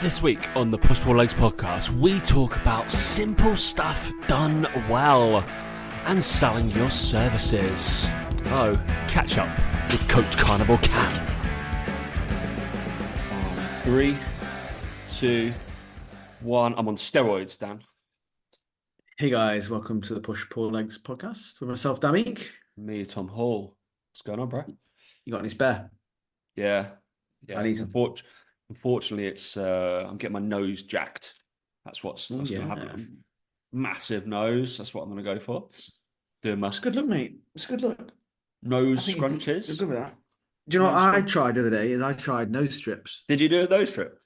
This week on the Push Pull Legs podcast, we talk about simple stuff done well and selling your services. Oh, catch up with Coach Carnivore Cam. 3, 2, 1. I'm on steroids, Dan. Hey guys, welcome to the Push Pull Legs podcast with myself, Damik. Me, Tom Hall. What's going on, bro? You got any spare? Yeah. I need some. Unfortunately, it's I'm getting my nose jacked. That's going to happen. Massive nose. That's what I'm going to go for. Doing my It's good look, mate. It's a good look. Nose scrunches. You're good with that. Do you know what I tried the other day? I tried nose strips. Did you do a nose strip?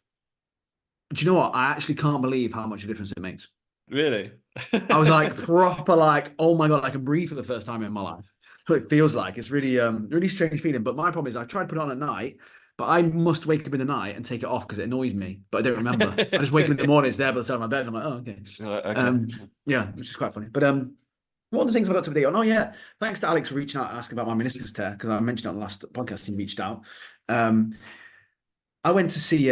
Do you know what? I actually can't believe how much a difference it makes. Really? I was like proper like, oh my God, I can breathe for the first time in my life. That's what it feels like. It's really really strange feeling. But my problem is I tried to put it on at night, but I must wake up in the night and take it off because it annoys me. But I don't remember. I just wake up in the morning, it's there by the side of my bed. And I'm like, oh, okay. Yeah, which is quite funny. But one of the things I got to video on, thanks to Alex for reaching out and asking about my meniscus tear, because I mentioned it on the last podcast, he reached out. I went to see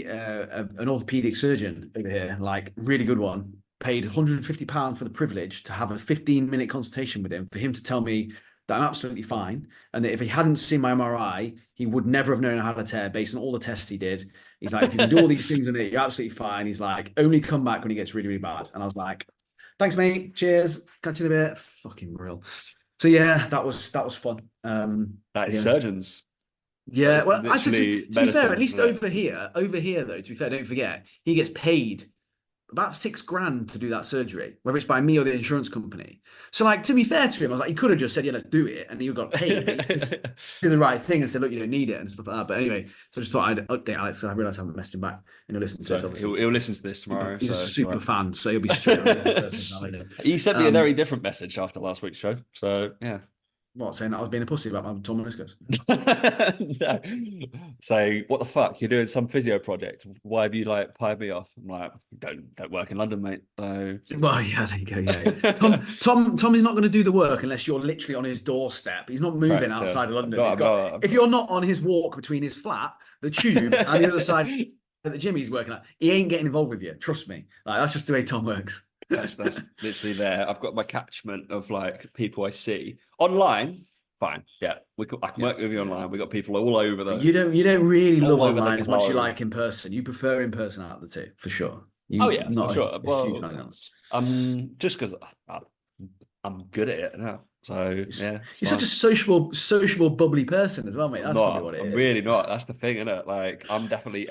an orthopedic surgeon over here, like really good one. Paid £150 for the privilege to have a 15-minute consultation with him for him to tell me that I'm absolutely fine, and that if he hadn't seen my MRI, he would never have known I had a tear based on all the tests he did. He's like, if you can do all these things on it, you're absolutely fine. He's like, only come back when it gets really, really bad. And I was like, thanks, mate. Cheers. Catch you in a bit. Fucking real. So yeah, that was fun. That is surgeons. Yeah, well, to be fair, at least over here though, to be fair, don't forget, he gets paid about $6,000 to do that surgery, whether it's by me or the insurance company. So, like, to be fair to him, I was like, he could have just said, yeah, let's do it, and he got paid. Do the right thing and said, look, you don't need it and stuff like that. But anyway, so I just thought I'd update Alex, because I realised I haven't messaged him back, and he'll listen to it. He'll listen to this tomorrow. He's a super fan, so he'll be straight on it. He sent me a very different message after last week's show. So, yeah. What, saying that I was being a pussy about my torn meniscus? No. So, what the fuck? You're doing some physio project. Why have you pied me off? I'm like, don't work in London, mate. So... Well, yeah, there you go. Yeah, Tom is not going to do the work unless you're literally on his doorstep. He's not moving outside of London. If you're not on his walk between his flat, the tube, and the other side at the gym he's working at, he ain't getting involved with you. Trust me. Like, that's just the way Tom works. That's literally there. I've got my catchment of people I see online. Fine, yeah, I can work with you online. We got people all over the. You don't really love online as much as you like in person. You prefer in person out of the two, for sure. Not for sure. Well, just because I'm good at it now. So yeah, you're such a sociable, bubbly person as well, mate. That's probably what it is. I'm really not. That's the thing, isn't it? Like, I'm definitely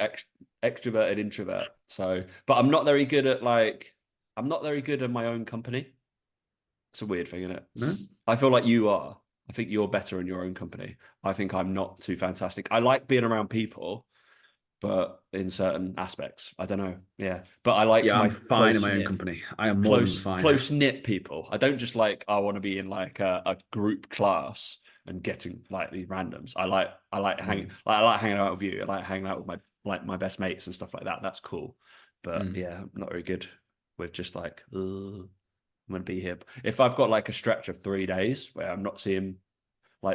extroverted introvert. So, but I'm not very good at I'm not very good at my own company. It's a weird thing, isn't it? No? I feel like you are. I think you're better in your own company. I think I'm not too fantastic. I like being around people, but in certain aspects, I don't know. Yeah, but I like. Yeah, I'm fine in my own company. I am more than fine. Close knit people. I don't just I want to be in a group class and getting these randoms. I like hanging out with you. I like hanging out with my best mates and stuff like that. That's cool. But yeah, I'm not very good with just I'm going to be here. If I've got a stretch of 3 days where I'm not seeing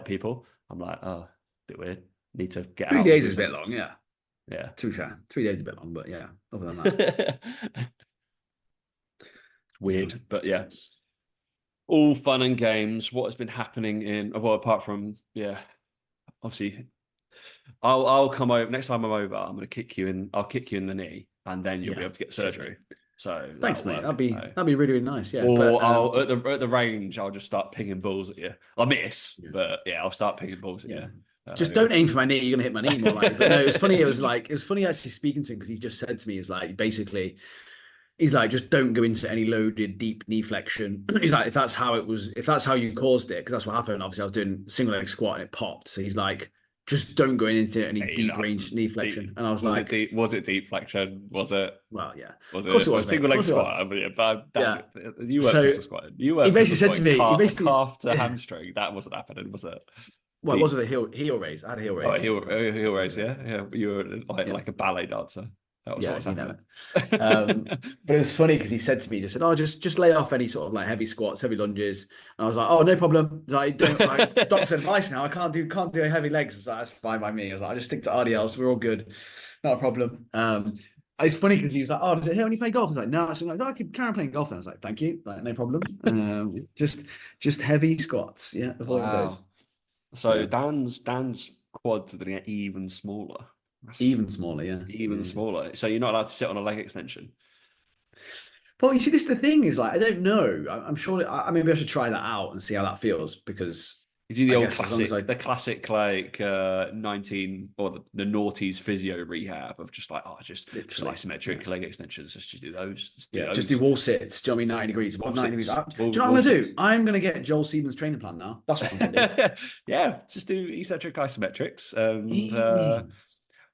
people, I'm like, oh, a bit weird. Need to get 3 days is a bit long, yeah. Yeah. To be fair, 3 days is a bit long, but yeah, other than that. It's weird, but yeah. All fun and games. What has been happening apart from, obviously, I'll come over. Next time I'm over, I'm going to kick you in. I'll kick you in the knee, and then you'll be able to get surgery. So thanks, mate. That'd be really, really nice. Yeah. Or at the range, I'll just start pinging balls at you. I'll miss, but yeah, I'll start pinging balls at you. Just don't aim for my knee. You're gonna hit my knee more likely. But no, it was funny. It was funny actually speaking to him, because he just said to me, he was like, basically, he's like, just don't go into any loaded deep knee flexion. He's like, if that's how you caused it, because that's what happened. Obviously, I was doing single leg squat and it popped. So he's like, just don't go into any deep range knee flexion. And I was like, was it deep flexion? Was it? Well, yeah. Was it? Was single leg squat? You weren't pistol squatting. You were. He basically said to me, calf to hamstring. That wasn't happening, was it? Well, it wasn't a heel raise. I had a heel raise. Oh, heel raise, yeah. You were like a ballet dancer. That was what Yeah, was you know happening. it. But it was funny because he said to me, just said, "Oh, just lay off any sort of like heavy squats, heavy lunges." And I was like, "Oh, no problem. Like, don't like doctor's advice now. I can't do heavy legs." I was like, "That's fine by me." I was like, "I just stick to RDLs. We're all good, not a problem." It's funny because he was like, "Oh, does it hurt when you play golf?" I was like, "No." So I'm like, "No, I can carry on playing golf." And I was like, "Thank you, like no problem." Just heavy squats. Yeah, avoid those. Wow. So So Dan's quads are going to get even smaller. That's even smaller. Yeah, even yeah. smaller. So you're not allowed to sit on a leg extension. But you see, this is the thing is like I don't know. I'm sure. Maybe I should try that out and see how that feels because You do the I old guess as long as I classic, the classic like 19 or the noughties physio rehab of just like, oh, just literally, yeah, isometric leg extensions. Just do those. Just do yeah, just do those. wall sits. Do you know what I mean? 90 degrees above Wall 90 degrees. sits. Do you know what I'm Wall gonna do? sits. I'm gonna get Joel Stevens' training plan now. That's what I'm gonna do. Yeah, just do eccentric isometrics. And Yeah.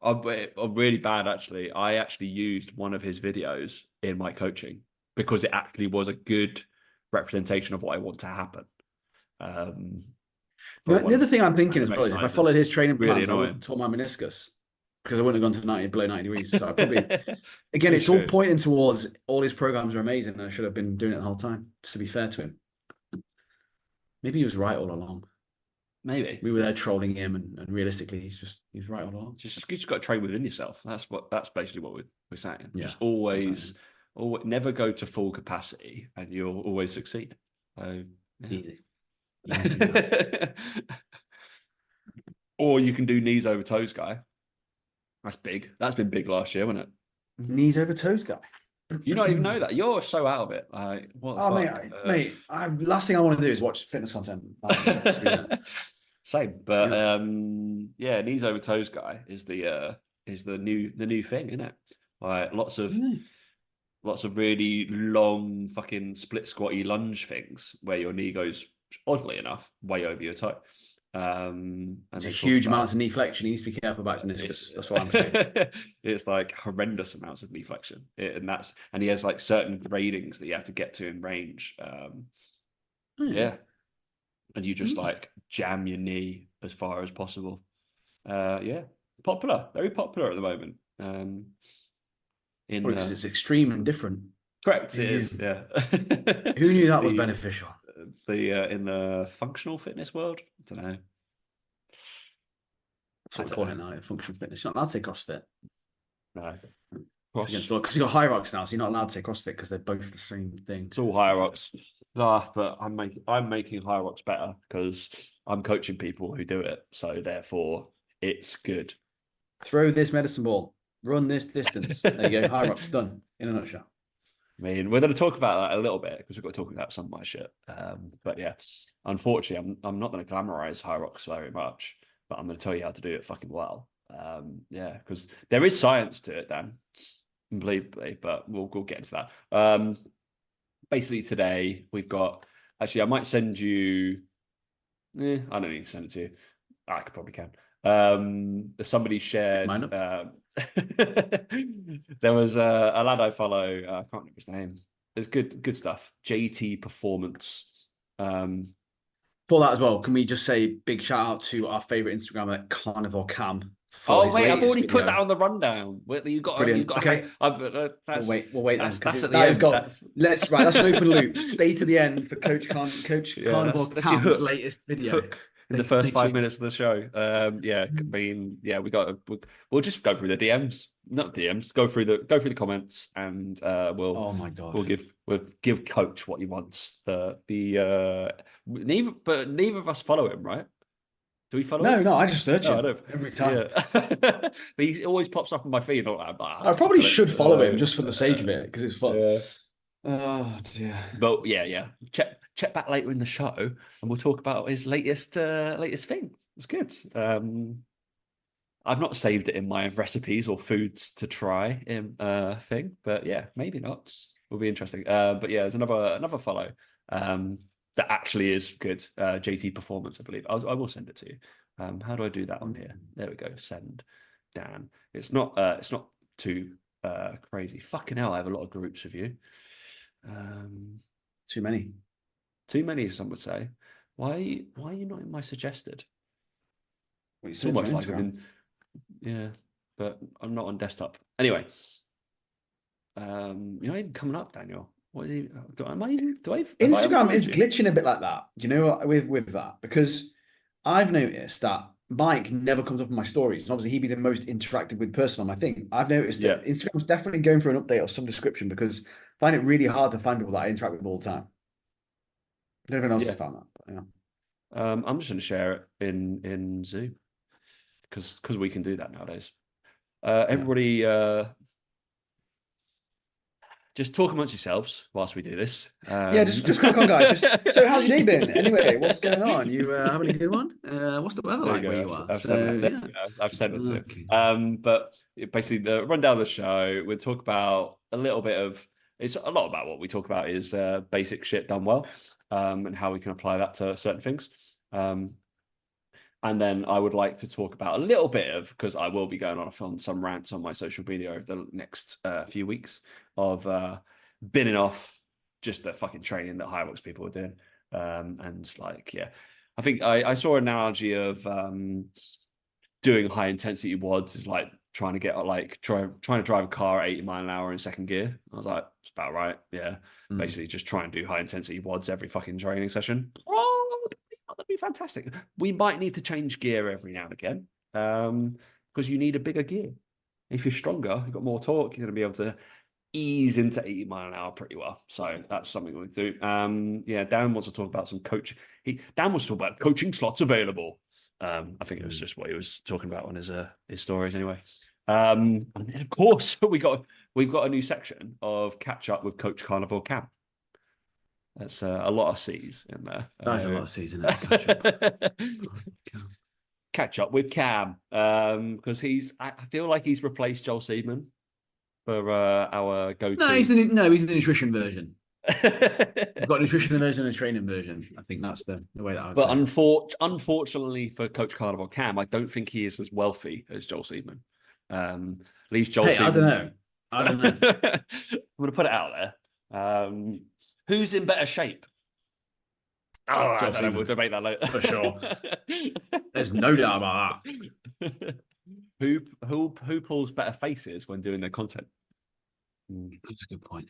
I'm really bad actually. I actually used one of his videos in my coaching because it actually was a good representation of what I want to happen. Um, for one The of other thing I'm my thinking as random well is if I followed exercises. his training Really plans, I would annoying. have torn my meniscus because I wouldn't have gone to 90 below 90 degrees. So I probably again, It's it's all true. pointing towards all his programs are amazing, and I should have been doing it the whole time. Just to be fair to him, maybe he was right all along. Maybe. We were there trolling him, and realistically, he's right all along. You just got to train within yourself. That's basically what we're saying. Yeah, Just exactly. always never go to full capacity, and you'll always succeed. So Easy, easy as. yeah. Or you can do knees over toes, guy. That's big. That's been big last year, wasn't it? Knees over toes guy. You not even know that. You're so out of it. Like, what the Oh mate, fuck? last thing I want to do is watch fitness content. Same, but Yeah. yeah, knees over toes guy is the new thing, isn't it? Like lots of really long fucking split squatty lunge things where your knee goes oddly enough way over your toe. And It's a they talk huge about amounts of knee flexion. You need to be careful about meniscus. That's what I'm saying. it's like horrendous amounts of knee flexion, and he has like certain gradings that you have to get to in range. Hmm. Yeah, and you just Hmm. like jam your knee as far as possible. Yeah, popular, very popular at the moment. In Probably because it's extreme and different. correct, Who it is. knew? Yeah, Who knew that was the beneficial? in the functional fitness world. I don't know. That's I what we don't call know. it now. Functional fitness. You're not allowed to say CrossFit. No, It's against cross. the law because you got high rocks now, so you're not allowed to say CrossFit because they're both the same thing. It's all hierarchs. Ah, but I'm making hierarchs better because I'm coaching people who do it. So therefore, it's good. Throw this medicine ball. Run this distance. There you go. High rocks done in a nutshell. I mean, we're going to talk about that a little bit because we've got to talk about some of my shit. But yeah, unfortunately, I'm not going to glamorize hierarchs very much, but I'm going to tell you how to do it fucking well. Yeah, because there is science to it, Dan, unbelievably, but we'll get into that. Basically, today we've got. Actually, I might send you. I don't need to send it to you. I could probably can. Somebody shared. Mind up. There was a lad I follow. I can't remember his name. There's good stuff. JT Performance. For that as well, can we just say big shout out to our favorite Instagrammer at Carnivore Cam for Oh his wait, I've latest already put that video? on the rundown. You Brilliant. got. Okay, we'll That's wait. We'll wait then because that's at the that has end. got. That's Let's right. That's an open loop. Stay to the end for Coach yeah. Carnivore That's your Cam's hook. latest video. Hook in the first Stay five tuned. minutes of the show. Yeah, I mean, yeah, we'll just go through the DMs, not DMs. Go through the comments, and Oh my god. we'll give Coach what he wants. Neither of us follow him, right? Do we follow No, him? no, I just search No, I him don't. every time. Yeah, but he always pops up on my feed. All that. I Just keep probably following. should follow him just for the sake of it because it's fun. Yeah. Oh dear. But yeah. Check back later in the show, and we'll talk about his latest thing. It's good. I've not saved it in my recipes or foods to try in thing, but yeah, maybe not. Will be interesting. But yeah, there's another follow that actually is good. JT Performance, I believe. I will send it to you. How do I do that on here? There we go. Send Dan. It's not too crazy. Fucking hell, I have a lot of groups of you. Too many. Too many, some would say. Why are you not in my suggested? What you It's sent to my almost like I've Instagram. been, yeah. but I'm not on desktop. Anyway, you're not even coming up, Daniel. What is he? Am I even? Have I ever Instagram followed is you? glitching a bit like that. Do you know what, with that? Because I've noticed that Mike never comes up in my stories. And obviously he'd be the most interactive with person on my thing. I've noticed Yeah, that Instagram's definitely going for an update or some description because I find it really hard to find people that I interact with all the time. I don't know if anyone else has yeah. found that. But yeah. I'm just going to share it in Zoom because we can do that nowadays. Yeah. Everybody, just talk amongst yourselves whilst we do this. Yeah, just crack on, guys. Just so how's your day been? Anyway, what's going on? You having a good one? What's the weather There you like where go. you are? I've sent that. So There yeah. you go. I've sent it to him. Okay. But basically, the rundown of the show, we'll talk about a little bit of. It's a lot about what we talk about is basic shit done well, and how we can apply that to certain things. And then I would like to talk about a little bit of, because I will be going on some rants on my social media over the next few weeks of binning off just the fucking training that Highworks people are doing. And like, yeah, I think I saw an analogy of doing high intensity WODs is like trying to get trying to drive a car at 80 mile an hour in second gear. I was like, it's about right. Yeah. Mm. Basically just try and do high intensity WODs every fucking training session. That'd be fantastic. We might need to change gear every now and again. Because you need a bigger gear. If you're stronger, you've got more torque, you're going to be able to ease into 80 mile an hour pretty well. So that's something we do. Yeah, Dan wants to talk about some coach. Dan wants to talk about coaching slots available. I think it was just what he was talking about on his stories anyway. And then of course we've got a new section of catch up with Coach Carnivore Cam. That's a lot of C's in there. That's a lot of season at catch up. Catch up with Cam because I feel like he's replaced Joel Seedman for our go-to. No, he's the nutrition version. We've got a nutrition version and a training version. I think that's the way that I would But say. unfortunately for Coach Carnivore Cam, I don't think he is as wealthy as Joel Seedman. Leaves Joel Hey, Seedman. I don't know. I don't know. I'm going to put it out there. Who's in better shape? Oh, I don't know. We'll debate that later. For sure. There's no doubt about that. Who pulls better faces when doing their content? That's a good point.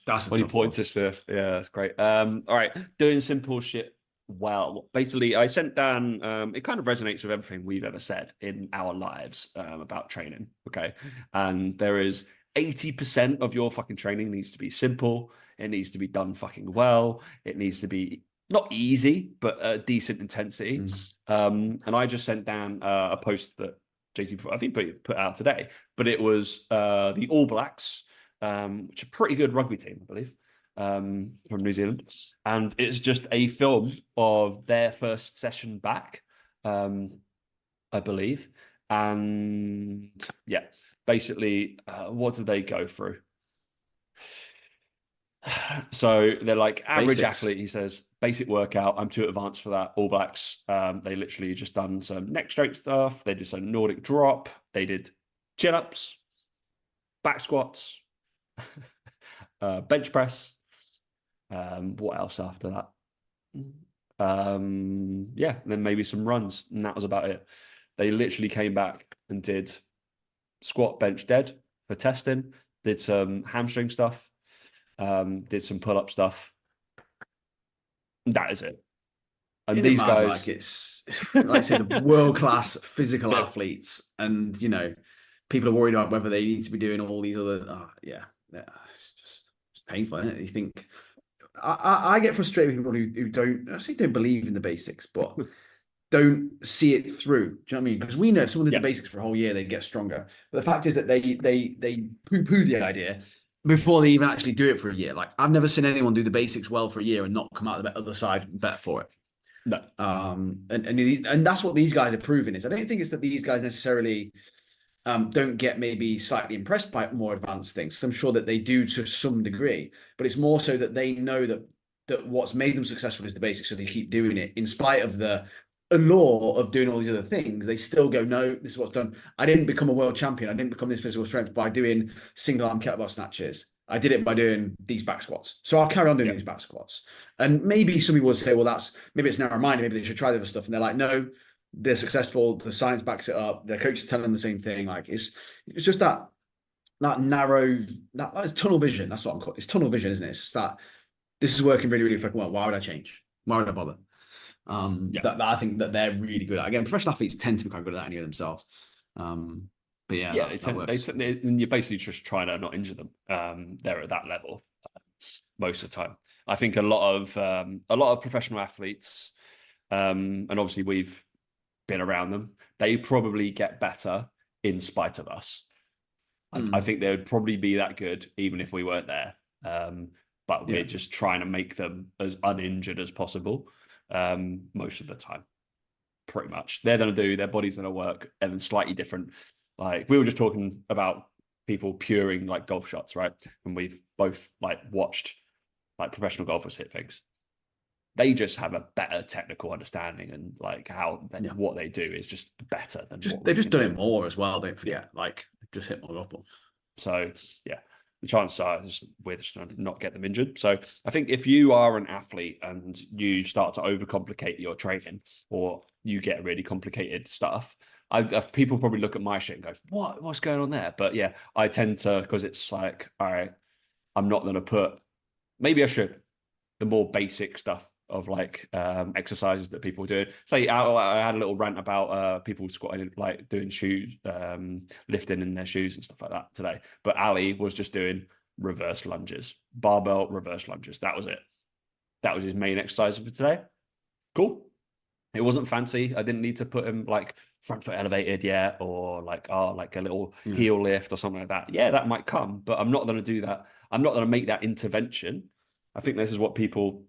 That's when he points us to, yeah, that's great. All right, doing simple shit well. Basically, I sent down. It kind of resonates with everything we've ever said in our lives about training. Okay, and there is 80% of your fucking training needs to be simple. It needs to be done fucking well. It needs to be not easy, but a decent intensity. And I just sent down a post that JT, I think, put out today, but it was the All Blacks, which are a pretty good rugby team, I believe, from New Zealand. And it's just a film of their first session back, I believe. And yeah, basically, what do they go through? So they're like average athlete. He says basic workout. I'm too advanced for that. All Blacks. They literally just done some neck strength stuff. They did some Nordic drop. They did chin ups, back squats, bench press. What else after that? Yeah, and then maybe some runs, and that was about it. They literally came back and did squat, bench, dead for testing. Did some hamstring stuff. Did some pull-up stuff. That is it. And these guys, like it's like I say, the world-class physical athletes, and people are worried about whether they need to be doing all these other. Yeah, it's painful. Isn't it? You think I get frustrated with people who don't believe in the basics, but don't see it through. Do you know what I mean? Because we know if someone did the basics for a whole year, they'd get stronger. But the fact is that they poo-poo the idea before they even actually do it for a year. Like I've never seen anyone do the basics well for a year and not come out the other side better for it. No. And that's what these guys are proving is I don't think it's that these guys necessarily don't get maybe slightly impressed by more advanced things. I'm sure that they do to some degree, but it's more so that they know that what's made them successful is the basics, so they keep doing it in spite of the allure of doing all these other things. They still go, no, this is what's done. I didn't become a world champion. I didn't become this physical strength by doing single arm kettlebell snatches. I did it by doing these back squats. So I'll carry on doing these back squats. And maybe some people would say, well, maybe it's narrow minded. Maybe they should try the other stuff. And they're like, no, they're successful. The science backs it up. Their coach is telling them the same thing. Like it's just that narrow, that's tunnel vision. That's what I'm calling. It's tunnel vision, isn't it? It's just that this is working really, really fucking well. Why would I change? Why would I bother? Yeah. That I think that they're really good at. Again, professional athletes tend to be quite good at that anyway themselves. But yeah, Yeah, that works. and you're basically just trying to not injure them. They're at that level most of the time. I think a lot of professional athletes, and obviously we've been around them, they probably get better in spite of us. I think they would probably be that good even if we weren't there. But we're Yeah. just trying to make them as uninjured as possible most of the time. Pretty much, they're going to do their body's going to work, and then slightly different. Like we were just talking about people puring like golf shots, right? And we've both like watched like professional golfers hit things. They just have a better technical understanding, and like how Yeah. what they do is just better than Just what they've we just can done do. it more as well. Don't Yeah. forget, like just hit more up. So yeah, the chances are we're just going to not get them injured. So I think if you are an athlete and you start to overcomplicate your training, or you get really complicated stuff, people probably look at my shit and go, what's going on there? But yeah, I tend to, because it's like, all right, I'm not going to put, maybe I should, the more basic stuff of like exercises that people do. Say I had a little rant about people squatting, like doing shoes, lifting in their shoes and stuff like that today. But Ali was just doing reverse lunges, barbell reverse lunges. That was it. That was his main exercise for today. Cool. It wasn't fancy. I didn't need to put him like front foot elevated yet, or like a little Yeah. heel lift or something like that. Yeah, that might come, but I'm not going to do that. I'm not going to make that intervention. I think this is what people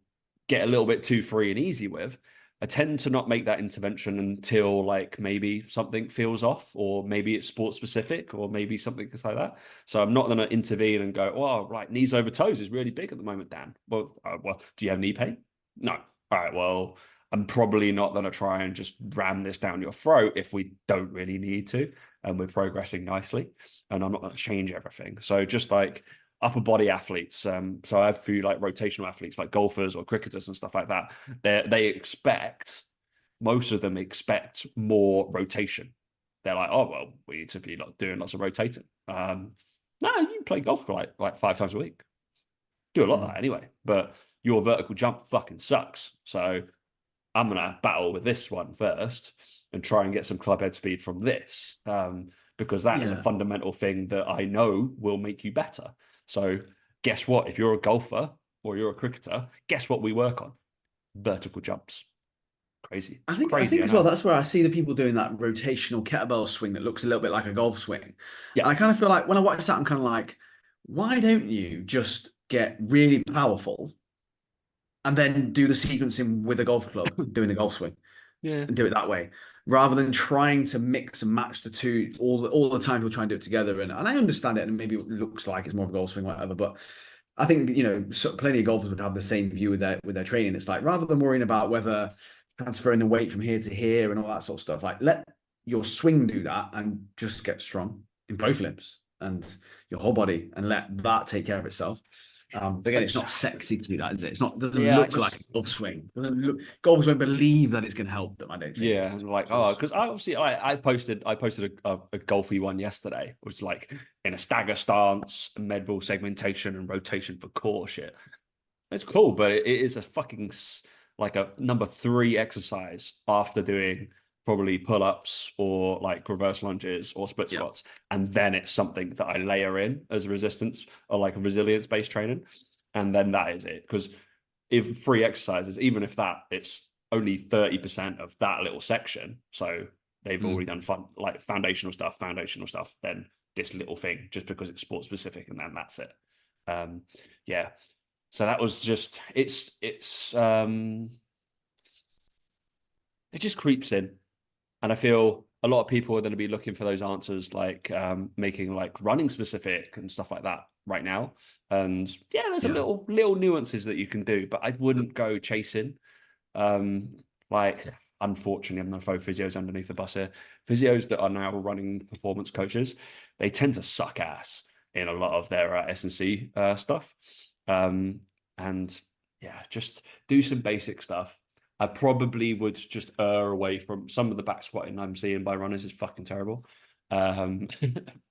get a little bit too free and easy with. I tend to not make that intervention until like maybe something feels off, or maybe it's sport specific, or maybe something like that. So I'm not going to intervene and go, oh, right, knees over toes is really big at the moment, Dan. Well, do you have knee pain? No. All right, well, I'm probably not going to try and just ram this down your throat if we don't really need to, and we're progressing nicely. And I'm not going to change everything. So just like upper body athletes, so I have few like rotational athletes, like golfers or cricketers and stuff like that. They expect, most of them expect more rotation. They're like, oh well, we need to be like doing lots of rotating. No, you can play golf for like 5 times a week. Do a lot of that anyway, but your vertical jump fucking sucks. So I'm going to battle with this one first and try and get some club head speed from this, because that is a Yeah. fundamental thing that I know will make you better. So guess what? If you're a golfer or you're a cricketer, guess what we work on? Vertical jumps. Crazy. It's I crazy, think I as well, know. that's where I see the people doing that rotational kettlebell swing that looks a little bit like a golf swing. Yeah. And I kind of feel like when I watch that, I'm kind of like, why don't you just get really powerful and then do the sequencing with a golf club doing the golf swing Yeah. and do it that way, rather than trying to mix and match the two all the time. We'll try and do it together. And I understand it, and maybe it looks like it's more of a golf swing, whatever. But I think plenty of golfers would have the same view with their training. It's like, rather than worrying about whether transferring the weight from here to here and all that sort of stuff, like let your swing do that and just get strong in both limbs and your whole body, and let that take care of itself. But again, it's not sexy to do that, is it? It's not, it doesn't Yeah, I look like just a golf swing. It doesn't look, golfers won't believe that it's going to help them, I don't think. Yeah, like It's, because I obviously I posted a golfy one yesterday, which was like in a stagger stance, med ball segmentation, and rotation for core shit. It's cool, but it is a fucking like a number 3 exercise after doing probably pull-ups or like reverse lunges or split yeah. squats, and then it's something that I layer in as a resistance or like a resilience-based training, and then that is it. Because if 3 exercises, even if that it's only 30% of that little section, so they've already done like foundational stuff, then this little thing just because it's sport specific, and then that's it. Yeah, so that was just it just creeps in, and I feel a lot of people are going to be looking for those answers, like making like running specific and stuff like that right now. And yeah, there's a Yeah. little nuances that you can do, but I wouldn't go chasing. Um, like unfortunately, I'm going to throw physios underneath the bus here. Physios that are now running performance coaches, they tend to suck ass in a lot of their S&C stuff. And yeah, just do some basic stuff. I probably would just err away from some of the back squatting I'm seeing by runners is fucking terrible. Um,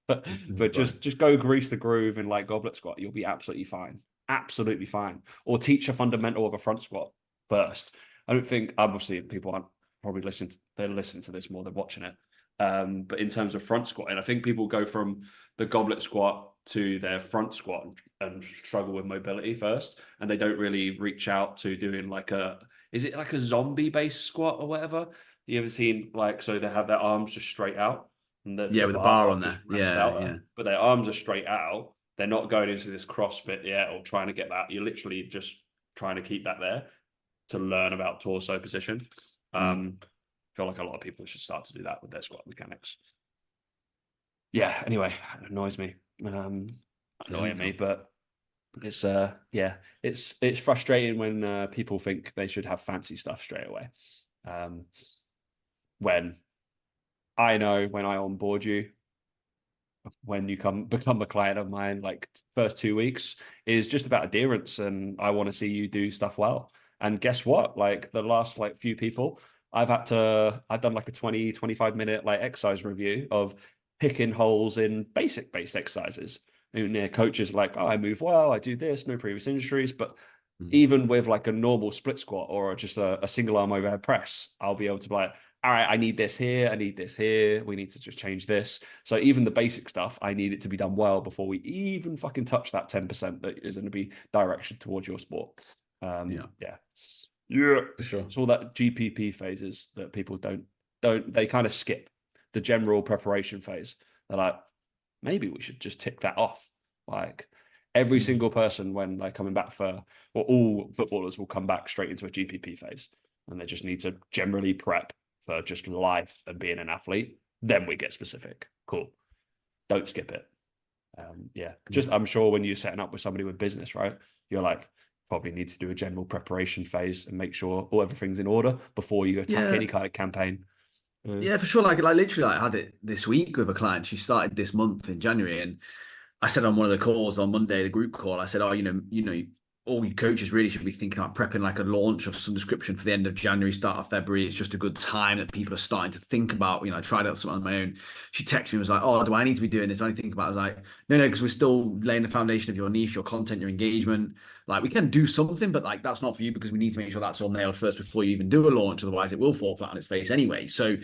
but Right. just go grease the groove in like goblet squat. You'll be absolutely fine, absolutely fine. Or teach a fundamental of a front squat first. I don't think obviously people aren't probably listening. They're listening to this more than watching it. But in terms of front squatting, I think people go from the goblet squat to their front squat and struggle with mobility first, and they don't really reach out to doing like a is it like a zombie based squat or whatever? You ever seen like so they have their arms just straight out and Yeah, the with a bar bar on just there. rests Yeah, out, yeah. but their arms are straight out. They're not going into this cross bit yet or trying to get that. You're literally just trying to keep that there to learn about torso position. Mm. I feel like a lot of people should start to do that with their squat mechanics. Yeah, anyway, it annoys me. Yeah, Annoying me, but it's yeah, it's frustrating when people think they should have fancy stuff straight away. Um, when I know when I onboard you, when you come become a client of mine, like first 2 weeks is just about adherence, and I want to see you do stuff well. And guess what? Like the last like few people, I've done like a 20-25 minute like exercise review of picking holes in basic based exercises. And yeah, coaches like, oh, I move well, I do this, no previous injuries, but Mm. even with like a normal split squat or just a single arm overhead press, I'll be able to be like, all right, I need this here, I need this here. We need to just change this. So even the basic stuff, I need it to be done well before we even fucking touch that 10% that is going to be direction towards your sport. Yeah, Yeah. Yeah. for sure. It's all that GPP phases that people don't they kind of skip the general preparation phase. They're like, maybe we should just tick that off. Like every Mm. single person when they're coming back for, or all footballers will come back straight into a GPP phase, and they just need to generally prep for just life and being an athlete. Then we get specific. Cool. Don't skip it. Yeah, just Yeah. I'm sure when you're setting up with somebody with business, right? You're like probably need to do a general preparation phase and make sure all everything's in order before you attack Yeah, any kind of campaign. yeah, for sure. Like literally, like, I had it this week with a client. She started this month in January, and I said on one of the calls on Monday, the group call, I said, "Oh, all you coaches really should be thinking about prepping like a launch of some description for the end of January, start of February. It's just a good time that people are starting to think about. I tried out something on my own. She texted me and was like, "Oh, do I need to be doing this? Do I need to think about it?" I was like, "No, because we're still laying the foundation of your niche, your content, your engagement. Like we can do something, but like that's not for you because we need to make sure that's all nailed first before you even do a launch. Otherwise, it will fall flat on its face anyway." So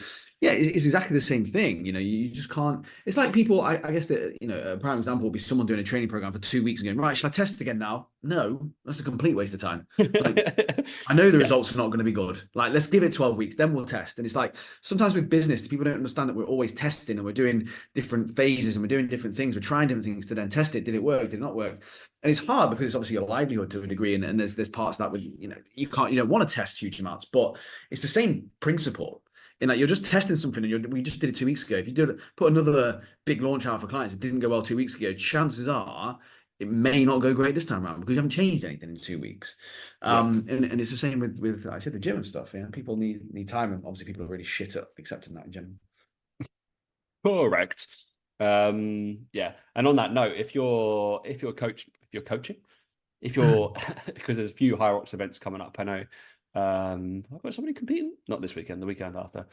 yeah, it's exactly the same thing. You just can't. It's like people. I guess that a prime example would be someone doing a training program for 2 weeks and going, right, should I test it again now? No, that's a complete waste of time. Like I know the Yeah. results are not going to be good. Like let's give it 12 weeks, then we'll test. And it's like sometimes with business, people don't understand that we're always testing and we're doing different phases and we're doing different things. We're trying different things to then test it. Did it work? Did it not work? And it's hard because it's obviously your livelihood to a degree, and there's parts of that with you don't want to test huge amounts, but it's the same principle in that you're just testing something, and we just did it 2 weeks ago. If you put another big launch out for clients, it didn't go well 2 weeks ago. Chances are it may not go great this time around because you haven't changed anything in 2 weeks. Yeah. And it's the same with I said the gym and stuff. People need time, and obviously people are really shit at accepting that in general. Correct. Yeah. And on that note, if you're coaching, if you're because there's a few High Rocks events coming up. I know I've got somebody competing, not this weekend, the weekend after,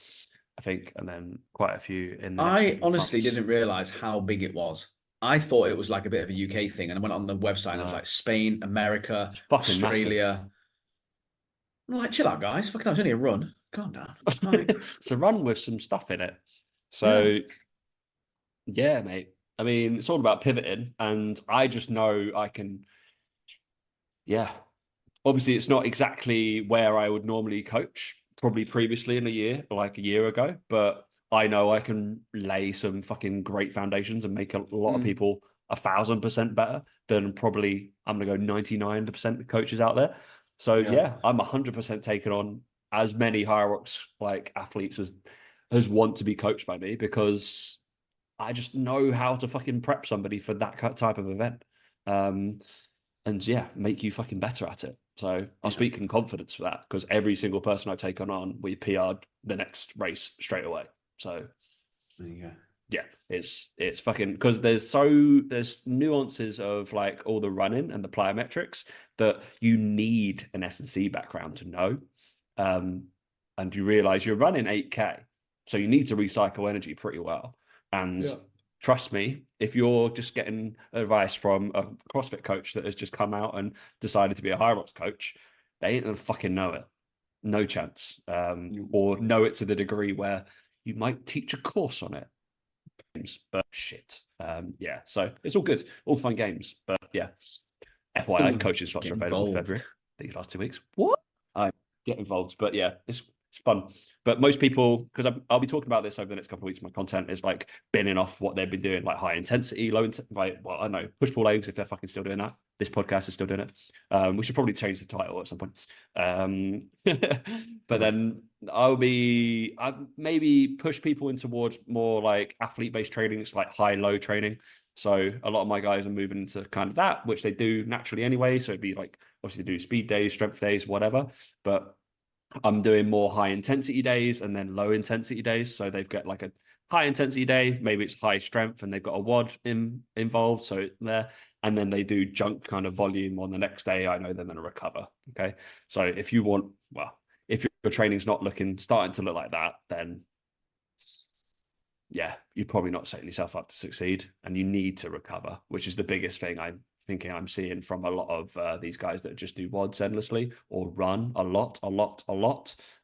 I think, and then quite a few in the next I couple of honestly months. didn't realize how big it was. I thought it was like a bit of a UK thing, and I went on the website and it was No, like Spain, America, it's fucking massive. Australia. I'm like, chill out, guys. Fucking, hell, it's only a run. Calm down. Like, It's a run with some stuff in it. yeah, So yeah, mate. I mean, it's all about pivoting, and I just know I can. Yeah, obviously it's not exactly where I would normally coach, probably previously in a year, like a year ago, but I know I can lay some fucking great foundations and make a lot of mm, people 1,000% better than probably I'm gonna go 99% of coaches out there. So yeah, yeah, I'm 100% taking on as many higher like athletes as want to be coached by me because I just know how to fucking prep somebody for that type of event. Um, and yeah, make you fucking better at it. So I'll yeah. speak in confidence for that because every single person I've taken on, we PR'd the next race straight away. So There you go. yeah, it's fucking because there's nuances of like all the running and the plyometrics that you need an S&C background to know. and you realize you're running 8K. So you need to recycle energy pretty well. And trust me, if you're just getting advice from a CrossFit coach that has just come out and decided to be a High Rocks coach, they ain't gonna fucking know it. No chance. Or know it to the degree where you might teach a course on it. But shit. Yeah, so it's all good, all fun games. But yeah, FYI, coaching slots are available in February. These last 2 weeks. What? I get involved, but yeah, it's fun. But most people, because I'll be talking about this over the next couple of weeks, my content is like binning off what they've been doing, like high intensity, low intensity, like, well, I don't know, push pull legs if they're fucking still doing that. This podcast is still doing it. We should probably change the title at some point. But then I'll maybe push people in towards more like athlete-based training. It's like high-low training. So a lot of my guys are moving into kind of that, which they do naturally anyway. So it'd be like, obviously they do speed days, strength days, whatever. But I'm doing more high intensity days and then low intensity days. So they've got like a high intensity day, maybe it's high strength and they've got a WOD involved. So there, and then they do junk kind of volume on the next day. I know they're going to recover. Okay. So if you want, well, if your training's not starting to look like that, then yeah, you're probably not setting yourself up to succeed and you need to recover, which is the biggest thing I'm seeing from a lot of these guys that just do WODs endlessly or run a lot.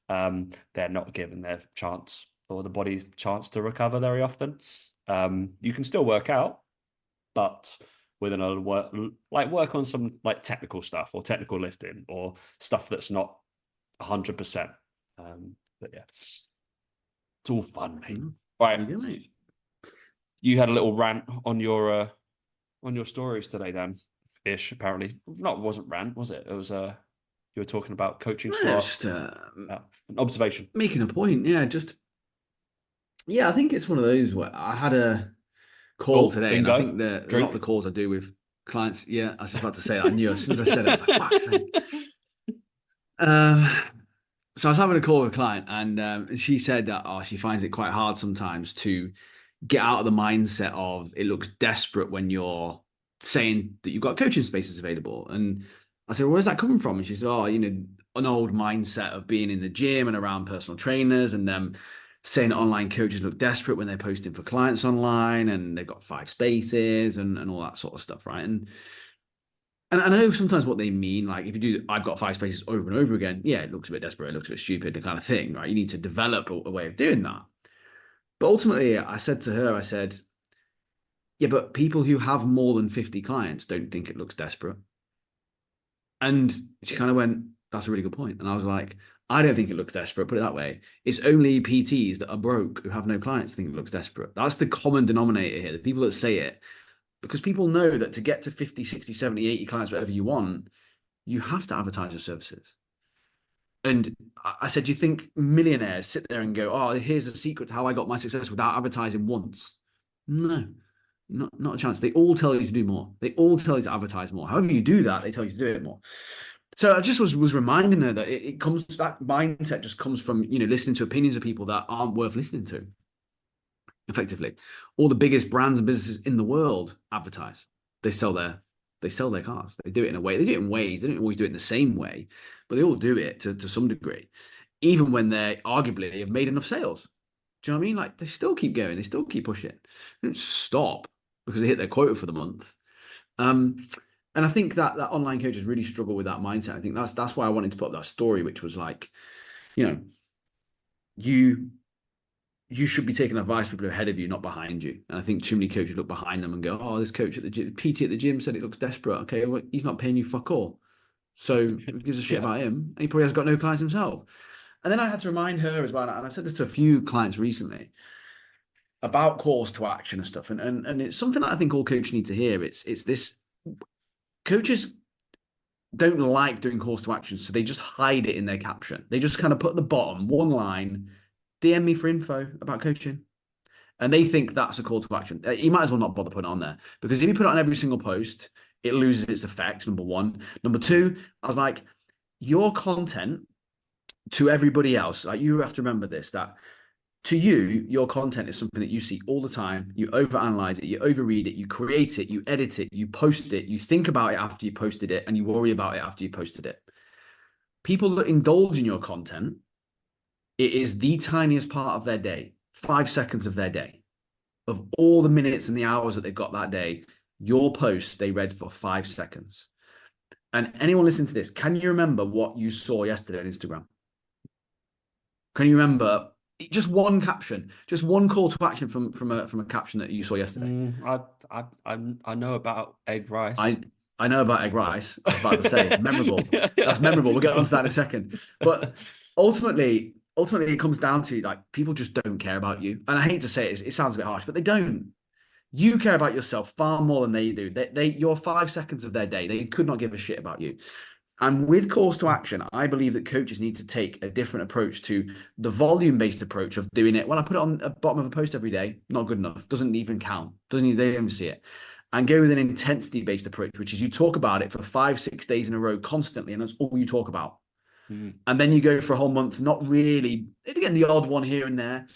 They're not given their chance or the body's chance to recover very often. You can still work out, but within a work on some like technical stuff or technical lifting or stuff that's not 100%. But yeah, it's all fun, mate. Right. You had a little rant on your stories today, Dan. Ish, apparently. It wasn't rant, was it? It was you were talking about coaching slots. An observation. Making a point, yeah. I think it's one of those where I had a call today, bingo. And I think a lot of the calls I do with clients, yeah, I was just about to say that. I knew as soon as I said it, I was like, fuck's sake. So I was having a call with a client and she said that she finds it quite hard sometimes to get out of the mindset of it looks desperate when you're saying that you've got coaching spaces available. And I said, where's that coming from? And she said, an old mindset of being in the gym and around personal trainers and them saying that online coaches look desperate when they're posting for clients online and they've got 5 spaces and all that sort of stuff, right? And I know sometimes what they mean, like if you do, I've got 5 spaces over and over again, yeah, it looks a bit desperate, it looks a bit stupid, the kind of thing, right? You need to develop a way of doing that. But ultimately, I said to her, yeah, but people who have more than 50 clients don't think it looks desperate. And she kind of went, that's a really good point. And I was like, I don't think it looks desperate, put it that way. It's only PTs that are broke who have no clients think it looks desperate. That's the common denominator here, the people that say it. Because people know that to get to 50, 60, 70, 80 clients, whatever you want, you have to advertise your services. And I said, do you think millionaires sit there and go, oh, here's a secret to how I got my success without advertising once? No, not a chance. They all tell you to do more. They all tell you to advertise more. However you do that, they tell you to do it more. So I just was reminding her that it comes, that mindset just comes from, listening to opinions of people that aren't worth listening to. Effectively, all the biggest brands and businesses in the world advertise. They sell their cars. They do it in a way. They do it in ways. They don't always do it in the same way, but they all do it to some degree, even when they arguably have made enough sales. Do you know what I mean? Like they still keep going. They still keep pushing. They don't stop because they hit their quota for the month. And I think that online coaches really struggle with that mindset. I think that's why I wanted to put up that story, which was like, you should be taking advice from people ahead of you, not behind you. And I think too many coaches look behind them and go, oh, this coach at the gym, PT at the gym said it looks desperate. Okay, well, he's not paying you fuck all. So who gives a shit about him? And he probably has got no clients himself. And then I had to remind her as well, and I said this to a few clients recently, about calls to action and stuff. And it's something that I think all coaches need to hear. It's this, coaches don't like doing calls to action, so they just hide it in their caption. They just kind of put at the bottom, one line, DM me for info about coaching. And they think that's a call to action. You might as well not bother putting it on there, because if you put it on every single post, it loses its effect, number one. Number two, I was like, your content to everybody else, like you have to remember this, that to you, your content is something that you see all the time. You overanalyze it, you overread it, you create it, you edit it, you post it, you think about it after you posted it, and you worry about it after you posted it. people that indulge in your content, it is the tiniest part of their day, 5 seconds of their day, of all the minutes and the hours that they've got that day. Your post they read for 5 seconds. And anyone listening to this, can you remember what you saw yesterday on Instagram? Can you remember just one caption, just one call to action from a caption that you saw yesterday? I know about egg rice. I I know about egg rice. I was about to say memorable. That's Yeah. memorable. We'll get onto that in a second. But ultimately, it comes down to like people just don't care about you. And I hate to say it, it sounds a bit harsh, but they don't. You care about yourself far more than they do. You're 5 seconds of their day. They could not give a shit about you. And with calls to action, I believe that coaches need to take a different approach to the volume-based approach of doing it. Well, I put it on the bottom of a post every day, not good enough. Doesn't even count. Doesn't even, they don't even see it. And go with an intensity-based approach, which is you talk about it for 5, 6 days in a row constantly, and that's all you talk about. Mm. And then you go for a whole month, not really, again, the odd one here and there.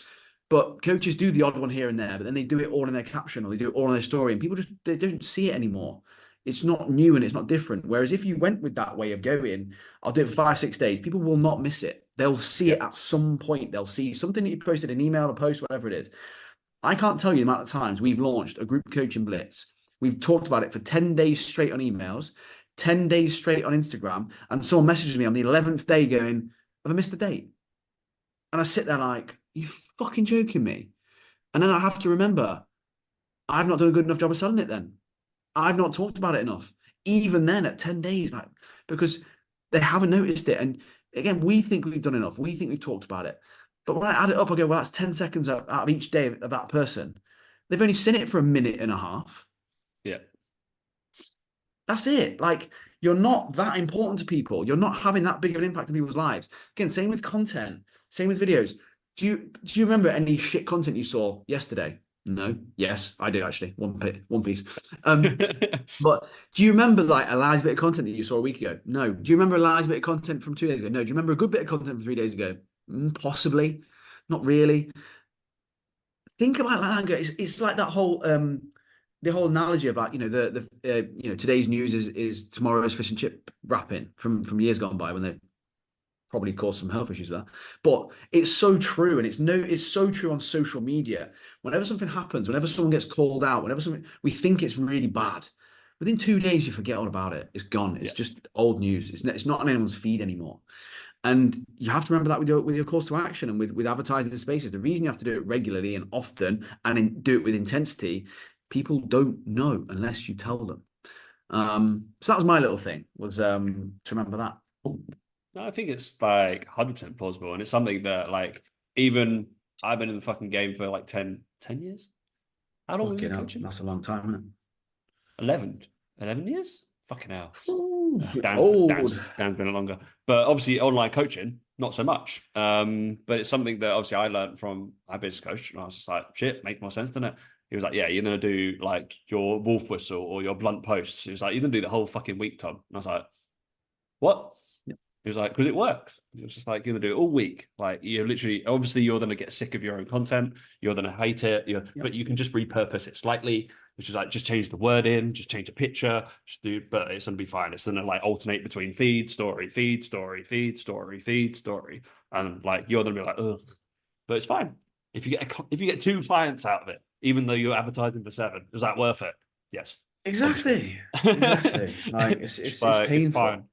But coaches do the odd one here and there, but then they do it all in their caption or they do it all in their story, and people just they don't see it anymore. It's not new and it's not different. Whereas if you went with that way of going, I'll do it for 5, 6 days, people will not miss it. They'll see Yeah. it at some point. They'll see something that you posted, an email, a post, whatever it is. I can't tell you the amount of times we've launched a group coaching blitz. We've talked about it for 10 days straight on emails, 10 days straight on Instagram, and someone messages me on the 11th day going, have I missed a date? And I sit there like, you fucking joking me? And then I have to remember, I've not done a good enough job of selling it then. I've not talked about it enough. Even then at 10 days, like because they haven't noticed it. And again, we think we've done enough. We think we've talked about it. But when I add it up, I go, well, that's 10 seconds out of each day of that person. They've only seen it for a minute and a half. Yeah. That's it. Like you're not that important to people. You're not having that big of an impact on people's lives. Again, same with content, same with videos. Do you remember any shit content you saw yesterday? No. Yes, I do actually. One piece. But do you remember like a large bit of content that you saw a week ago? No. Do you remember a large bit of content from 2 days ago? No. Do you remember a good bit of content from 3 days ago? Possibly. Not really. Think about that and go, it's like that whole the whole analogy of like, today's news is tomorrow's fish and chip wrapping from years gone by when they probably caused some health issues with that. But it's so true, and it's so true on social media. Whenever something happens, whenever someone gets called out, whenever something we think it's really bad, within 2 days you forget all about it. It's gone. It's Yeah. just old news. It's not on anyone's feed anymore. And you have to remember that with your calls to action and with advertising spaces. The reason you have to do it regularly and often and do it with intensity, people don't know unless you tell them. So that was my little thing, was to remember that. No, I think it's like 100% plausible. And it's something that like, even I've been in the fucking game for like 10 years. How long have you Fucking been hell, coaching? that's a long time, isn't 11 years? Fucking hell. it? Old. Dan's been longer. But obviously online coaching, not so much. But it's something that obviously I learned from my business coach. And I was just like, shit, makes more sense, doesn't it? He was like, yeah, you're going to do like your wolf whistle or your blunt posts. He was like, you're going to do the whole fucking week, Tom. And I was like, what? He was like, because it works. It was just like, you're going to do it all week. Like, you're literally, obviously, you're going to get sick of your own content. You're going to hate it. But you can just repurpose it slightly, which is like, just change the word in, just change a picture, but it's going to be fine. It's going to like alternate between feed, story, feed, story, feed, story, feed, story. And like, you're going to be like, ugh. But it's fine. If you get 2 clients out of it, even though you're advertising for 7, is that worth it? Yes. Exactly. Obviously. Exactly. Like it's Like, it's painful. fine.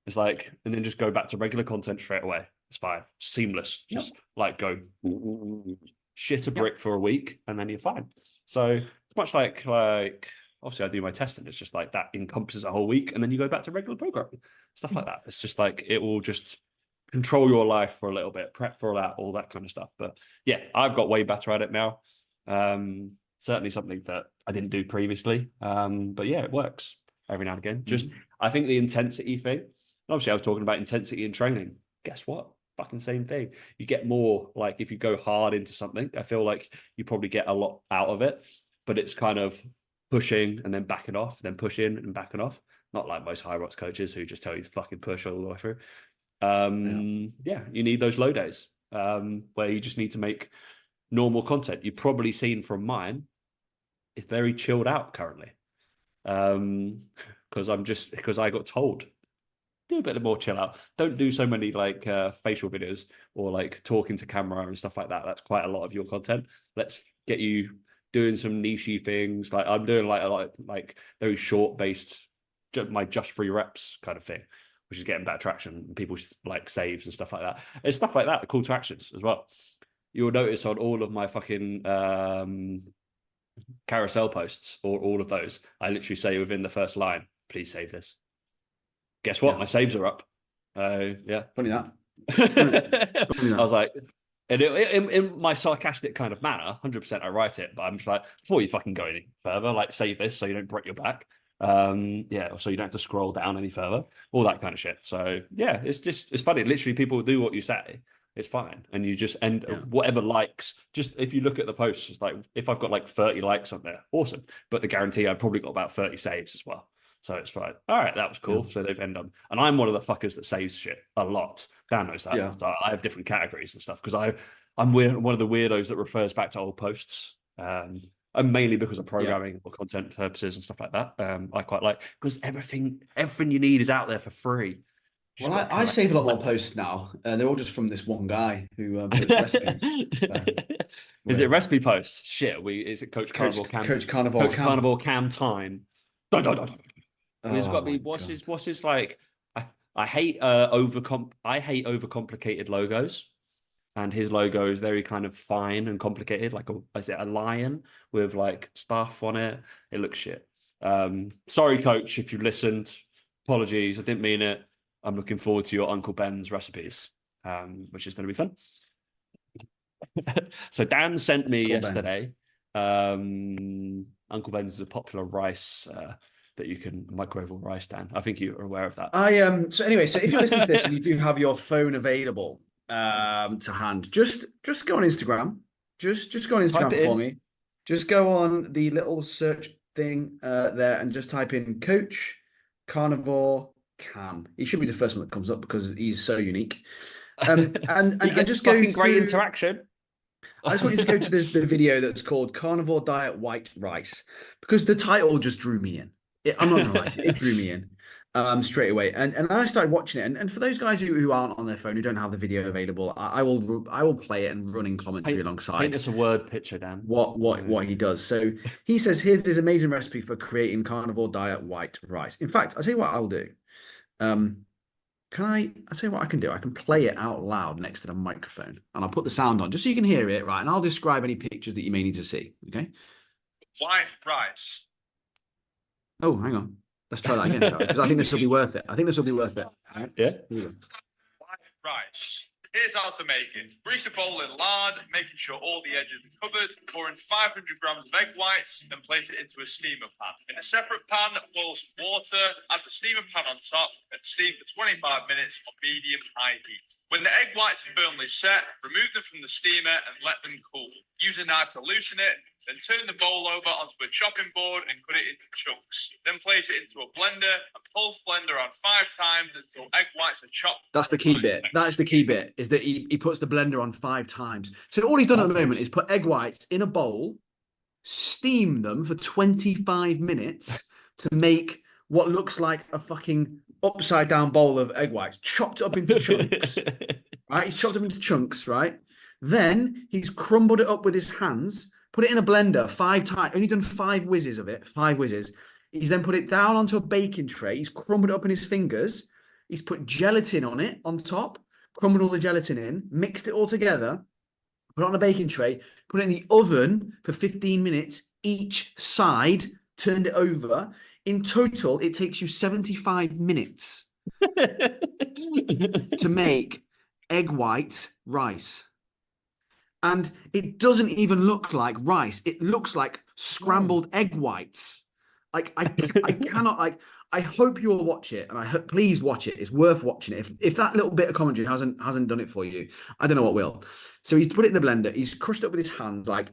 It's like, and then just go back to regular content straight away. It's fine. Seamless. Yep. Just like go shit a Yep. brick for a week and then you're fine. So it's much like obviously I do my testing. It's just like that encompasses a whole week and then you go back to regular programming. Stuff like that. It's just like it will just control your life for a little bit, prep for that, all that kind of stuff. But yeah, I've got way better at it now. Certainly something that I didn't do previously. But yeah, it works every now and again. Just I think the intensity thing. Obviously, I was talking about intensity in training. Guess what? Fucking same thing. You get more like if you go hard into something, I feel like you probably get a lot out of it, but it's kind of pushing and then backing off, then pushing and backing off. Not like most high rocks coaches who just tell you to fucking push all the way through. Yeah, you need those low days where you just need to make normal content. You've probably seen from mine, it's very chilled out currently. Because I got told. do a bit more chill out. Don't do so many like facial videos or like talking to camera and stuff like that. That's quite a lot of your content. Let's get you doing some nichey things. Like I'm doing like a lot like very short based, my just free reps kind of thing, which is getting better traction. People like saves and stuff like that. It's stuff like that. Call to actions as well. You'll notice on all of my fucking carousel posts or all of those, I literally say within the first line, please save this. Guess what? Yeah. My saves are up. Yeah. Funny that. Funny I that. was like, and in my sarcastic kind of manner, 100% I write it, but I'm just like, before you fucking go any further, like save this so you don't break your back. Yeah, so you don't have to scroll down any further, all that kind of shit. So yeah, it's funny. Literally, people do what you say. It's fine, and you just and Yeah. whatever likes. Just if you look at the posts, it's like if I've got like 30 likes on there, awesome. But the guarantee I've probably got about 30 saves as well. So it's fine. All right, that was cool. Yeah. So they've ended up, and I'm one of the fuckers that saves shit a lot. Dan knows that. Yeah. So I have different categories and stuff because I'm weird, one of the weirdos that refers back to old posts. And mainly because of programming or content purposes and stuff like that. I quite like because everything you need is out there for free. Well, I save a lot more posts now. They're all just from this one guy who posts recipes. Is it recipe posts? Shit, is it Carnivore Cam? Coach Carnivore Cam. Carnivore Cam time. Dun, dun, dun, dun. There's got to be what's his like? I hate I hate overcomplicated logos, and his logo is very kind of fine and complicated. Like is it a lion with like stuff on it? It looks shit. Sorry, Coach, if you listened. Apologies, I didn't mean it. I'm looking forward to your Uncle Ben's recipes, which is going to be fun. So Dan sent me yesterday. Uncle Ben's is a popular rice that you can microwave rice, Dan. I think you are aware of that. So anyway, so if you're listening to this and you do have your phone available to hand, just go on Instagram. Just go on Instagram for me. Just go on the little search thing there and just type in Coach Carnivore Cam. He should be the first one that comes up because he's so unique. And just go great interaction. I just want you to go to the video that's called Carnivore Diet White Rice because the title just drew me in. I'm not gonna lie, it drew me in straight away. And I started watching it. And for those guys who aren't on their phone, who don't have the video available, I will play it and run in commentary alongside. Paint us a word picture, Dan. What he does. So he says, here's this amazing recipe for creating carnivore diet white rice. In fact, I'll tell you what I'll do. I'll tell you what I can do. I can play it out loud next to the microphone and I'll put the sound on just so you can hear it, right? And I'll describe any pictures that you may need to see. Okay. White rice. Oh, hang on. Let's try that again, because I think this will be worth it. All right. Yeah. White rice. Here's how to make it. Grease a bowl in lard, making sure all the edges are covered. Pour in 500 grams of egg whites and place it into a steamer pan. In a separate pan, boil some water, add the steamer pan on top, and steam for 25 minutes on medium-high heat. When the egg whites are firmly set, remove them from the steamer and let them cool. Use a knife to loosen it, then turn the bowl over onto a chopping board and cut it into chunks. Then place it into a blender and pulse blend around 5 times until egg whites are chopped. That's the key bit. That is the key bit, is that he puts the blender on 5 times. So all he's done at the moment is put egg whites in a bowl, steam them for 25 minutes to make what looks like a fucking upside down bowl of egg whites, chopped up into chunks. Right? He's chopped up into chunks, right? Then he's crumbled it up with his hands, put it in a blender 5 times, only done 5 whizzes of it, 5 whizzes. He's then put it down onto a baking tray. He's crumbled it up in his fingers. He's put gelatin on it on top, crumbled all the gelatin in, mixed it all together, put it on a baking tray, put it in the oven for 15 minutes each side, turned it over. In total, it takes you 75 minutes to make egg white rice. And it doesn't even look like rice. It looks like scrambled egg whites. Like I cannot, like, I hope you will watch it, and please watch it. It's worth watching it. If that little bit of commentary hasn't done it for you, I don't know what will. So he's put it in the blender. He's crushed it up with his hands. Like,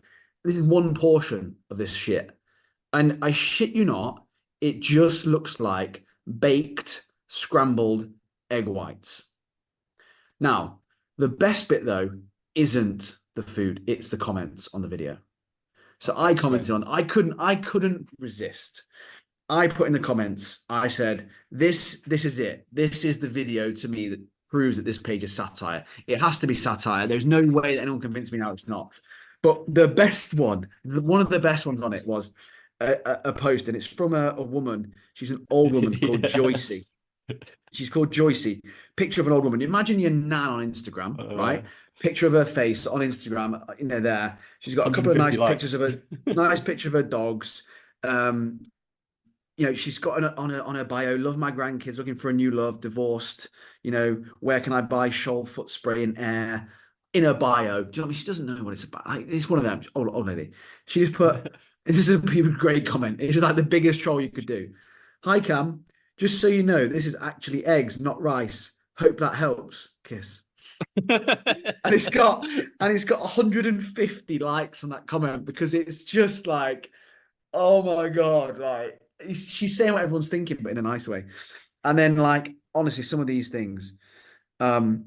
this is one portion of this shit, and I shit you not, it just looks like baked scrambled egg whites. Now, the best bit though isn't the food, it's the comments on the video. So I commented on, I couldn't resist. I put in the comments, I said, this is it. This is the video to me that proves that this page is satire. It has to be satire. There's no way that anyone convinced me now it's not. But the best one, one of the best ones on it was a post, and it's from a woman. She's an old woman called Joycey. She's called Joycey. Picture of an old woman. Imagine your nan on Instagram, right? Picture of her face on Instagram, there. She's got a couple of nice pictures of her, nice picture of her dogs. She's got on her bio, love my grandkids, looking for a new love, divorced, where can I buy Scholl foot spray and air in her bio. Do you know what I mean? She doesn't know what it's about. It's one of them, old lady. She just put, this is a great comment. It's like the biggest troll you could do. Hi, Cam. Just so you know, this is actually eggs, not rice. Hope that helps. Kiss. and it's got 150 likes on that comment because it's just like, oh my God, like she's saying what everyone's thinking, but in a nice way. And then, like, honestly, some of these things on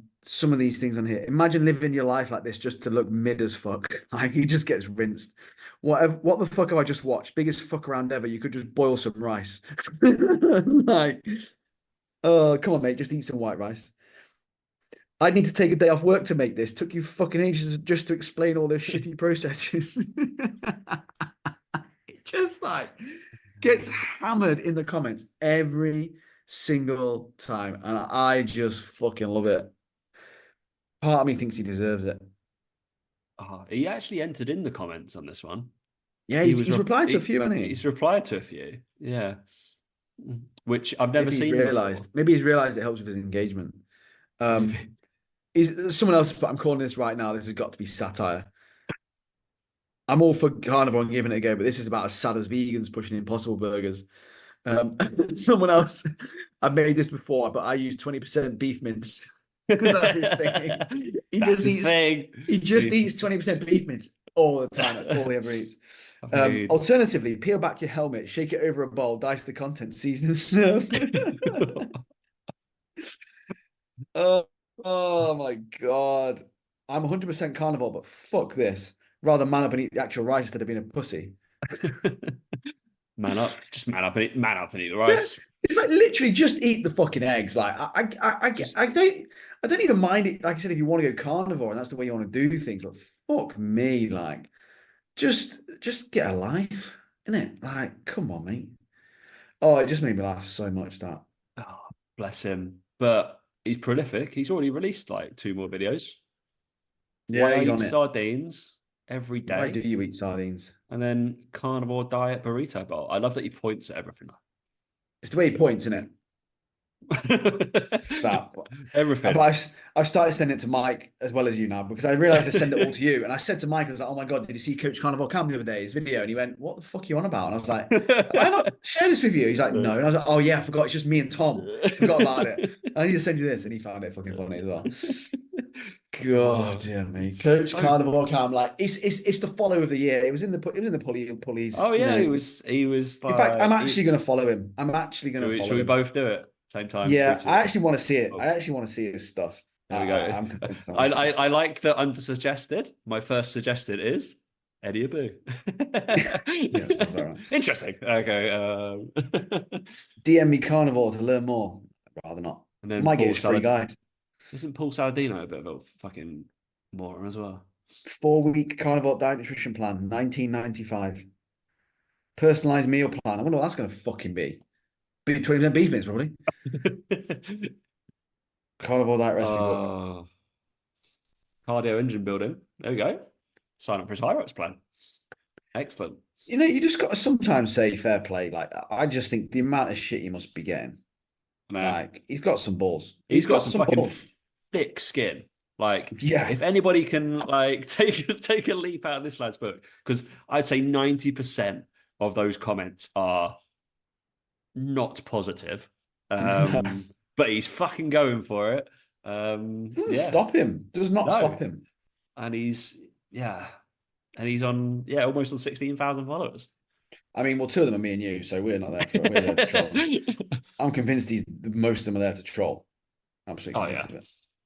here. Imagine living your life like this just to look mid as fuck. Like, he just gets rinsed. What the fuck have I just watched? Biggest fuck around ever. You could just boil some rice. Like, oh, come on, mate, just eat some white rice. I'd need to take a day off work to make this. Took you fucking ages just to explain all those shitty processes. It just like gets hammered in the comments every single time. And I just fucking love it. Part of me thinks he deserves it. Oh, he actually entered in the comments on this one. Yeah, he's replied to a few, hasn't he? He's replied to a few, yeah. Which I've never seen before. Maybe he's realised it helps with his engagement. Someone else, but I'm calling this right now. This has got to be satire. I'm all for carnivore and giving it a go, but this is about as sad as vegans pushing Impossible Burgers. Someone else, I've made this before, but I use 20% beef mince because that's his thing. He just eats 20% beef mince all the time. That's all he ever eats. Alternatively, peel back your helmet, shake it over a bowl, dice the contents, season and serve. Oh my God. I'm 100% carnivore, but fuck this. Rather man up and eat the actual rice instead of being a pussy. Man up. Just man up and eat the rice. It's like literally just eat the fucking eggs. Like I don't even mind it. Like I said, if you want to go carnivore and that's the way you want to do things, but fuck me, like just get a life, innit? Like, come on, mate. Oh, it just made me laugh so much, that. Oh, bless him. But he's prolific. He's already released like 2 more videos. Yeah, Why he's I on eat it. sardines every day. Why do you eat sardines? And then carnivore diet burrito bowl. I love that he points at everything. It's the way he points, isn't it? Stop. Everything. But I've started sending it to Mike as well as you now because I realized I send it all to you. And I said to Mike, I was like, oh my God, did you see Coach Carnivore Cam the other day, his video? And he went, what the fuck are you on about? And I was like, have I not shared this with you? He's like, no. And I was like, oh yeah, I forgot. It's just me and Tom. Forgot about it. I need to send you this. And he found it fucking funny as well. God, dear me. Coach Carnivore Cam, like it's the follow of the year. It was in the pulleys. Oh yeah, he was like, in fact, I'm actually gonna follow him. Should we both do it same time? Yeah, I actually want to see it. I actually want to see his stuff. There we go. I'm convinced. I like the unSuggested. My first suggested is Eddie Abu. Yes, right. Interesting. Okay. DM me Carnivore to learn more. I'd rather not. And then I might get his free guide. Isn't Paul Saladino a bit of a fucking moron as well? 4-week carnivore diet nutrition plan, 1995. Personalized meal plan. I wonder what that's going to fucking be. 20% beef mince, probably. Carnivore diet recipe book. Cardio engine building. There we go. Sign up for his Hyrox plan. Excellent. You just got to sometimes say fair play. Like, I just think the amount of shit he must be getting. Man. Like, he's got some balls. He's got some fucking thick skin. Like, yeah. If anybody can like take a leap out of this lad's book, because I'd say 90% of those comments are not positive. But he's fucking going for it. Doesn't stop him. Does not stop him. And he's on almost on 16,000 followers. I mean, well, 2 of them are me and you, so we're not there we're there to troll. I'm convinced most of them are there to troll. Absolutely. Oh yeah.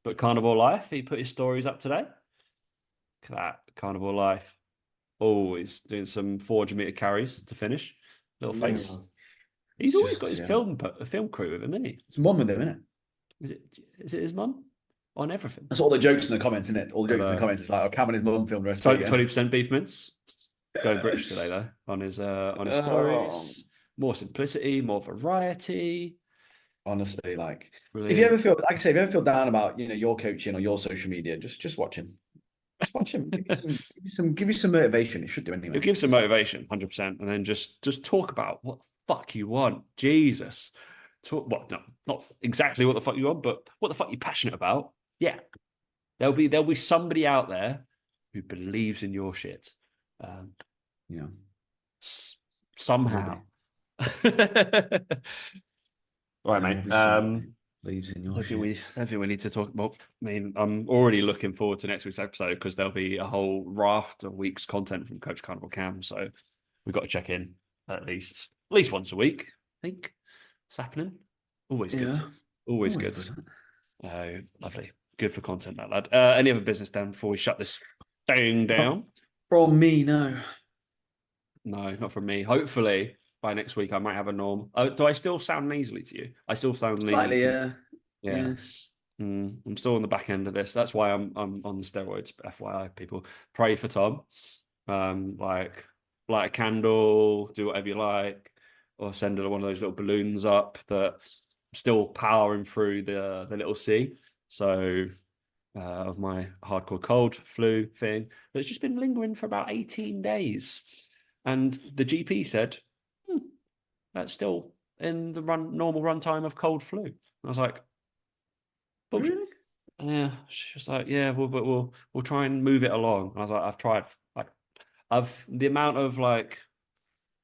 But Carnivore Life, he put his stories up today. Look at that, Carnivore Life. Oh, he's doing some 400-meter carries to finish. Little face. He's always got his yeah. film crew with him, isn't he? It's mum with him, isn't it? Is it his mum on everything? That's all the jokes in the comments, isn't it? All the jokes in the comments is like, oh, Cam and his mum filmed the rest of it. 20% beef mince. Going British today though on his stories. More simplicity, more variety. Honestly, like Brilliant. if you ever feel, like I say, if you ever feel down about your coaching or your social media, just watch him. Just watch him. Give you some motivation. It should do anyway. It gives some motivation, 100%, and then just talk about what the fuck you want. Jesus, talk what? No, not exactly what the fuck you want, but what the fuck you're passionate about. Yeah, there'll be somebody out there who believes in your shit. Yeah, somehow. Right, mate. Believes in your I shit. think we need to talk. Well, I mean, I'm already looking forward to next week's episode because there'll be a whole raft of week's content from Coach Carnivore Cam. So we've got to check in at least once a week. I think it's happening. Always good. Always good. Lovely. Good for content, that lad. Any other business, Dan, before we shut this thing down? From me, no. No, not from me. Hopefully by next week I might have a norm. Do I still sound nasally to you? I still sound nasally. Slightly, yeah. I'm still on the back end of this. That's why I'm on the steroids. FYI, people, pray for Tom. Like light a candle, do whatever you like, or send one of those little balloons up that still powering through the little C. So of my hardcore cold flu thing that's just been lingering for about 18 days. And the GP said, that's still in the normal runtime of cold flu. I was like, bullshit. Really? Yeah, she's like, yeah, we'll try and move it along. And I was like, I've tried. Like, the amount of like,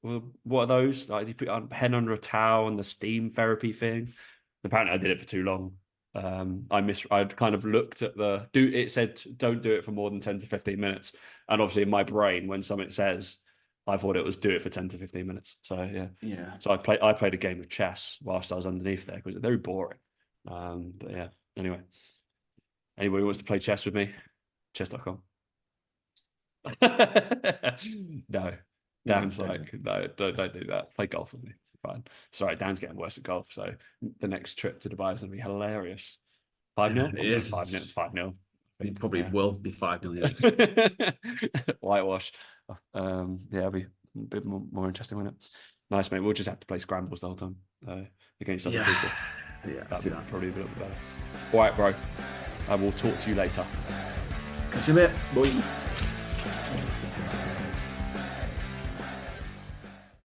well, what are those? Like, you put a hen under a towel and the steam therapy thing. Apparently, I did it for too long. I'd kind of looked at it said don't do it for more than 10 to 15 minutes. And obviously in my brain, when something says, I thought it was do it for 10 to 15 minutes. So yeah. So I played a game of chess whilst I was underneath there because it's very boring. But yeah, anyway. Anybody who wants to play chess with me? Chess.com. No. Dan's like, no, don't do that. Play golf with me. Fine. Sorry, Dan's getting worse at golf. So the next trip to Dubai is going to be hilarious. 5-0? It is 5-0. 5-0. It probably will be 5-0. Yeah. Whitewash. Yeah, it'll be a bit more interesting, won't it? Nice, mate. We'll just have to play scrambles the whole time against other people. Yeah, that'd be probably a little bit better. All right, bro. I will talk to you later. Catch you a bit, boy.